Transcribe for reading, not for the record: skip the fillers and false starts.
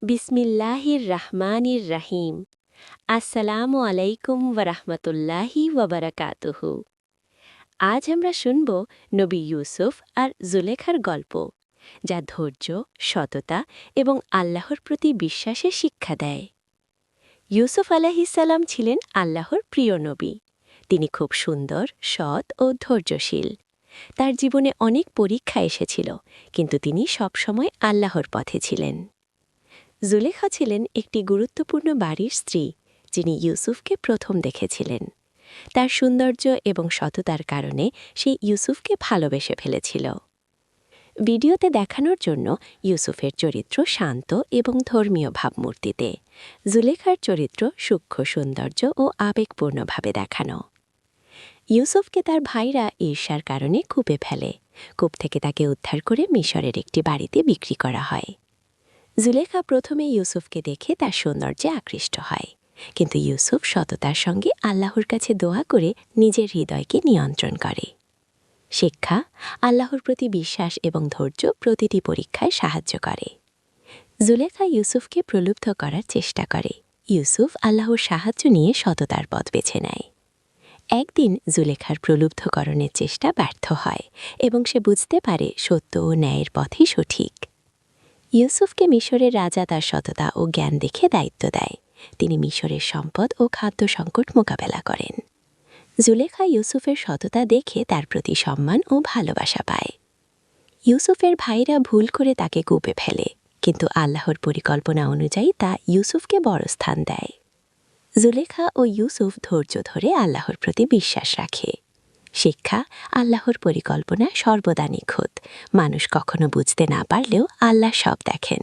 বিসমিল্লাহির রাহমানির রাহিম। আসসালামু আলাইকুম ওয়ারাহমাতুল্লাহি ওয়াবারাকাতুহু। আজ আমরা শুনব নবী ইউসুফ আর জুলেখার গল্প, যা ধৈর্য, সততা এবং আল্লাহর প্রতি বিশ্বাসের শিক্ষা দেয়। ইউসুফ আলাইহিসসালাম ছিলেন আল্লাহর প্রিয় নবী। তিনি খুব সুন্দর, সৎ ও ধৈর্যশীল। তার জীবনে অনেক পরীক্ষা এসেছিল, কিন্তু তিনি সবসময় আল্লাহর পথে ছিলেন। জুলেখা ছিলেন একটি গুরুত্বপূর্ণ বাড়ির স্ত্রী, যিনি ইউসুফকে প্রথম দেখেছিলেন। তার সৌন্দর্য এবং সততার কারণে সে ইউসুফকে ভালোবেসে ফেলেছিল। ভিডিওতে দেখানোর জন্য ইউসুফের চরিত্র শান্ত এবং ধর্মীয় ভাবমূর্তিতে, জুলেখার চরিত্র সূক্ষ্ম সৌন্দর্য ও আবেগপূর্ণভাবে দেখানো। ইউসুফকে তার ভাইরা ঈর্ষার কারণে কূপে ফেলে। কূপ থেকে তাকে উদ্ধার করে মিশরের একটি বাড়িতে বিক্রি করা হয়। জুলেখা প্রথমে ইউসুফকে দেখে তার সৌন্দর্যে আকৃষ্ট হয়, কিন্তু ইউসুফ সততার সঙ্গে আল্লাহর কাছে দোয়া করে নিজের হৃদয়কে নিয়ন্ত্রণ করে। শিক্ষা: আল্লাহর প্রতি বিশ্বাস এবং ধৈর্য প্রতিটি পরীক্ষায় সাহায্য করে। জুলেখা ইউসুফকে প্রলুব্ধ করার চেষ্টা করে। ইউসুফ আল্লাহর সাহায্য নিয়ে সততার পথ বেছে নেয়। একদিন জুলেখার প্রলুব্ধকরণের চেষ্টা ব্যর্থ হয় এবং সে বুঝতে পারে সত্য ও ন্যায়ের পথই সঠিক। ইউসুফকে মিশরের রাজা তার সততা ও জ্ঞান দেখে দায়িত্ব দেয়। তিনি মিশরের সম্পদ ও খাদ্য সংকট মোকাবেলা করেন। জুলেখা ইউসুফের সততা দেখে তার প্রতি সম্মান ও ভালোবাসা পায়। ইউসুফের ভাইরা ভুল করে তাকে কূপে ফেলে, কিন্তু আল্লাহর পরিকল্পনা অনুযায়ী তা ইউসুফকে বড় স্থান দেয়। জুলেখা ও ইউসুফ ধৈর্য ধরে আল্লাহর প্রতি বিশ্বাস রাখে। শিক্ষা: আল্লাহর পরিকল্পনা সর্বদা নিখুঁত। মানুষ কখনো বুঝতে না পারলেও আল্লাহ সব দেখেন।